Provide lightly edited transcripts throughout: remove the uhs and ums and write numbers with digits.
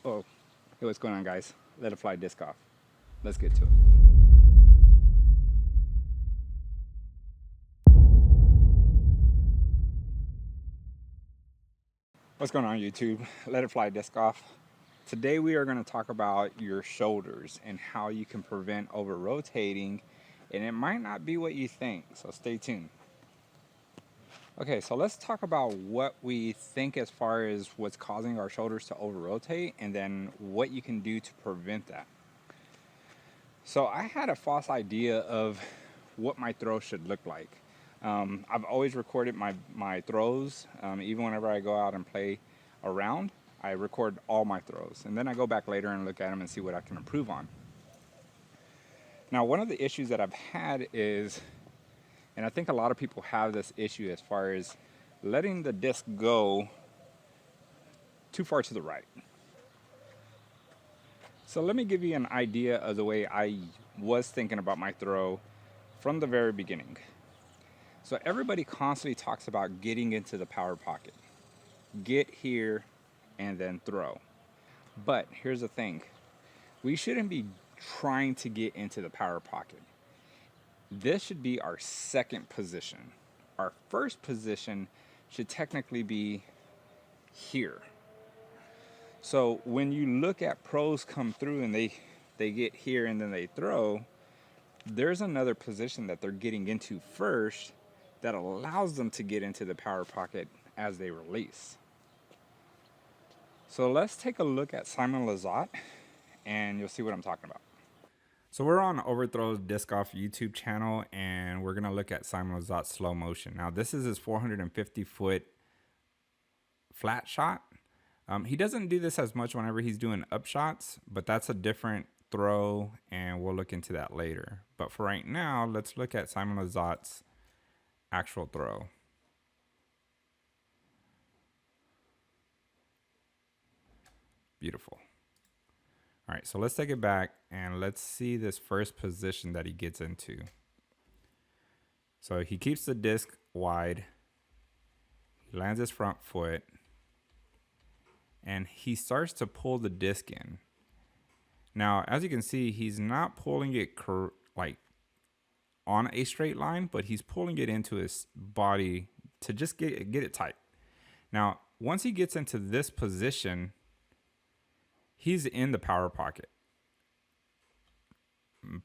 Oh, hey, what's going on, guys? Let it fly disc off. Let's get to it. What's going on, YouTube? Let it fly disc off. Today we are going to talk about your shoulders and how you can prevent over rotating, and it might not be what you think, so stay tuned. Okay, so let's talk about what we think as far as what's causing our shoulders to over rotate and then what you can do to prevent that. So I had a false idea of what my throw should look like. I've always recorded my throws. Even whenever I go out and play around, I record all my throws. And then I go back later and look at them and see what I can improve on. Now, one of the issues that I've had is, and I think a lot of people have this issue as far as letting the disc go too far to the right. So let me give you an idea of the way I was thinking about my throw from the very beginning. So everybody constantly talks about getting into the power pocket. Get here and then throw. But here's the thing. We shouldn't be trying to get into the power pocket. This should be our second position. Our first position should technically be here. So when you look at pros come through and they get here and then they throw, there's another position that they're getting into first that allows them to get into the power pocket as they release. So let's take a look at Simon Lizotte and you'll see what I'm talking about. So we're on Overthrow's Disc Off YouTube channel and we're gonna look at Simon Lizotte's slow motion. Now this is his 450-foot flat shot. He doesn't do this as much whenever he's doing up shots, but that's a different throw and we'll look into that later. But for right now, let's look at Simon Lizotte's actual throw. Beautiful. All right, so let's take it back and let's see this first position that he gets into. So he keeps the disc wide, he lands his front foot, and he starts to pull the disc in. Now, as you can see, he's not pulling it like on a straight line, but he's pulling it into his body to just get it tight. Now, once he gets into this position, he's in the power pocket.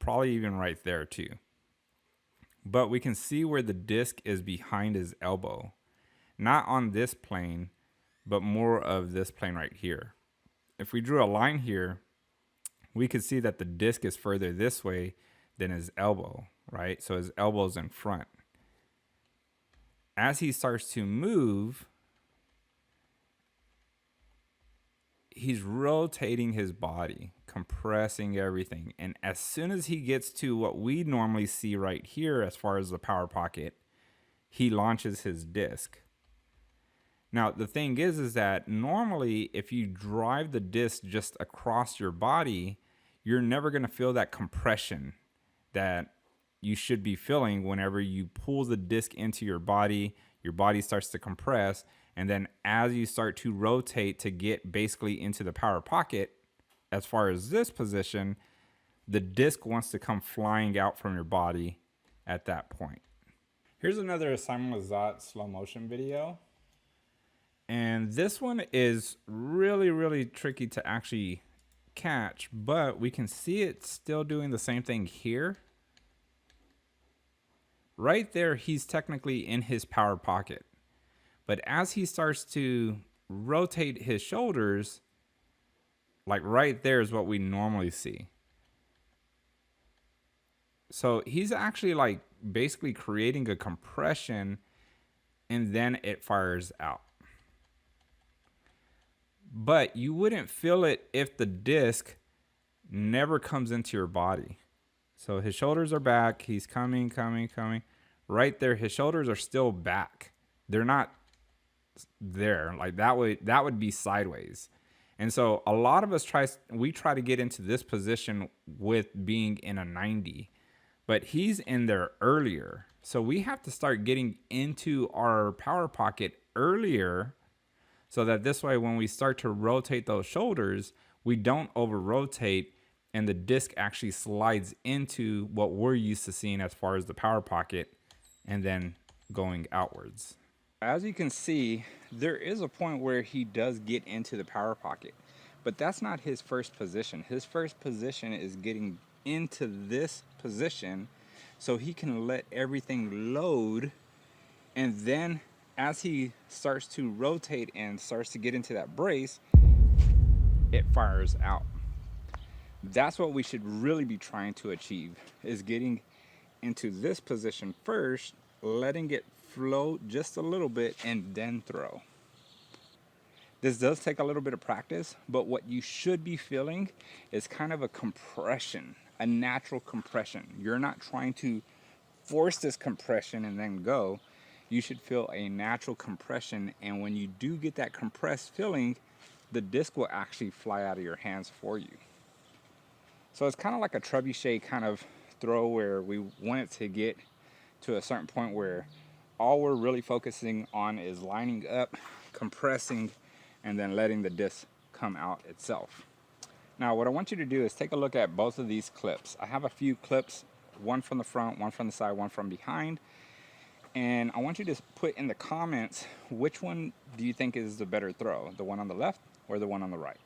Probably even right there too. But we can see where the disc is behind his elbow. Not on this plane, but more of this plane right here. If we drew a line here, we could see that the disc is further this way than his elbow, right? So his elbow's in front. As he starts to move, he's rotating his body, compressing everything. And as soon as he gets to what we normally see right here as far as the power pocket, he launches his disc. Now, the thing is that normally if you drive the disc just across your body, you're never going to feel that compression that you should be feeling whenever you pull the disc into your body starts to compress. And then as you start to rotate to get basically into the power pocket, as far as this position, the disc wants to come flying out from your body at that point. Here's another Simon Lizotte slow motion video. And this one is really, really tricky to actually catch, but we can see it still doing the same thing here. Right there, he's technically in his power pocket. But as he starts to rotate his shoulders, like right there is what we normally see. So he's actually like basically creating a compression and then it fires out. But you wouldn't feel it if the disc never comes into your body. So his shoulders are back. He's coming. Right there, his shoulders are still back. They're not there. Like that would be sideways. And so a lot of us try to get into this position with being in a 90, but he's in there earlier. So we have to start getting into our power pocket earlier so that this way when we start to rotate those shoulders, we don't over rotate and the disc actually slides into what we're used to seeing as far as the power pocket and then going outwards. As you can see, there is a point where he does get into the power pocket, but that's not his first position. His first position is getting into this position so he can let everything load, and then as he starts to rotate and starts to get into that brace, it fires out. That's what we should really be trying to achieve, is getting into this position first, letting it float just a little bit, and then throw. This does take a little bit of practice, but what you should be feeling is kind of a compression, a natural compression. You're not trying to force this compression and then go. You should feel a natural compression, and when you do get that compressed feeling, the disc will actually fly out of your hands for you. So it's kind of like a trebuchet kind of throw, where we want it to get to a certain point where all we're really focusing on is lining up, compressing, and then letting the disc come out itself. Now what I want you to do is take a look at both of these clips. I have a few clips, one from the front, one from the side, one from behind. And I want you to put in the comments, which one do you think is the better throw? The one on the left or the one on the right?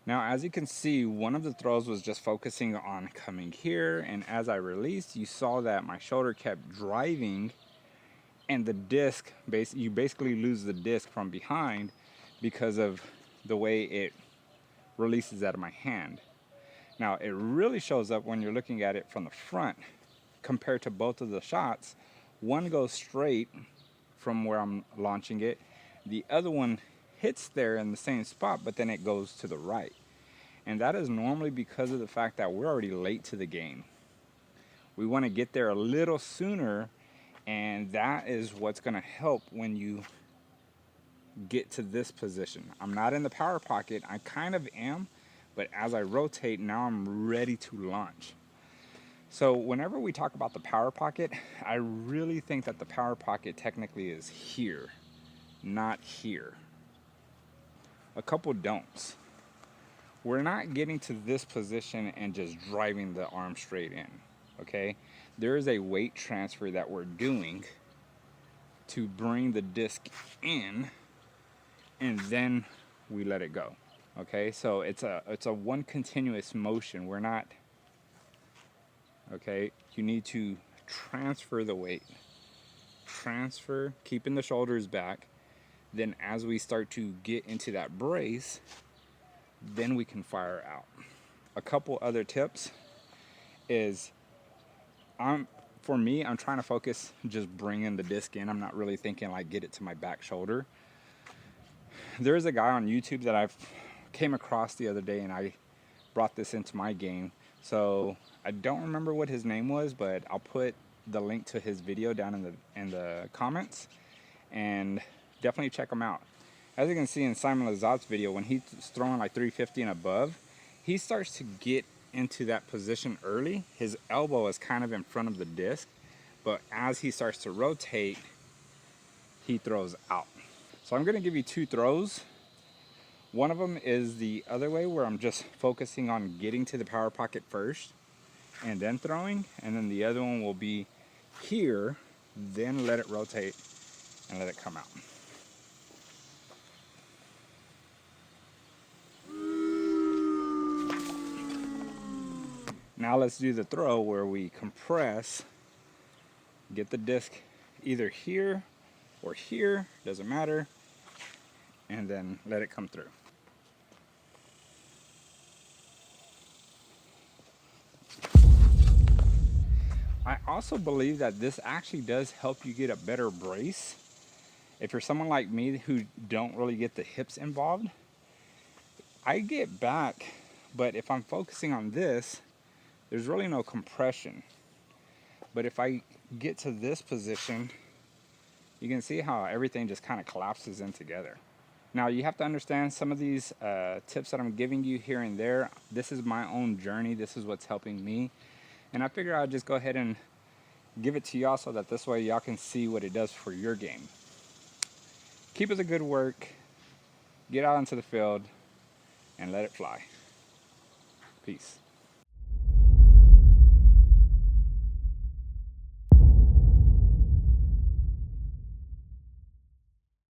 Now, as you can see, one of the throws was just focusing on coming here, and as I released, you saw that my shoulder kept driving, and the disc, you basically lose the disc from behind because of the way it releases out of my hand. Now, it really shows up when you're looking at it from the front compared to both of the shots. One goes straight from where I'm launching it. The other one hits there in the same spot, but then it goes to the right. And that is normally because of the fact that we're already late to the game. We want to get there a little sooner, and that is what's going to help when you get to this position. I'm not in the power pocket. I kind of am, but as I rotate, now I'm ready to launch. So whenever we talk about the power pocket, I really think that the power pocket technically is here, not here. A couple don'ts. We're not getting to this position and just driving the arm straight in, okay? There is a weight transfer that we're doing to bring the disc in, and then we let it go, okay? So it's a one continuous motion. We're not, okay? You need to transfer the weight. Transfer, keeping the shoulders back. Then as we start to get into that brace, then we can fire out. A couple other tips is, for me, I'm trying to focus just bringing the disc in. I'm not really thinking like get it to my back shoulder. There's a guy on YouTube that I've came across the other day, and I brought this into my game. So I don't remember what his name was, but I'll put the link to his video down in the comments, and definitely check him out. As you can see in Simon Lizotte's video, when he's throwing like 350 and above, he starts to get into that position early. His elbow is kind of in front of the disc, but as he starts to rotate, he throws out. So I'm going to give you two throws. One of them is the other way, where I'm just focusing on getting to the power pocket first and then throwing, and then the other one will be here, then let it rotate and let it come out. Now let's do the throw where we compress, get the disc either here or here, doesn't matter, and then let it come through. also believe that this actually does help you get a better brace. If you're someone like me who don't really get the hips involved, I get back, but if I'm focusing on this, there's really no compression. But if I get to this position, you can see how everything just kind of collapses in together. Now you have to understand some of these tips that I'm giving you here and there. This is my own journey. This is what's helping me. And I figure I'll just go ahead and give it to y'all so that this way y'all can see what it does for your game. Keep up the good work. Get out into the field and let it fly. Peace.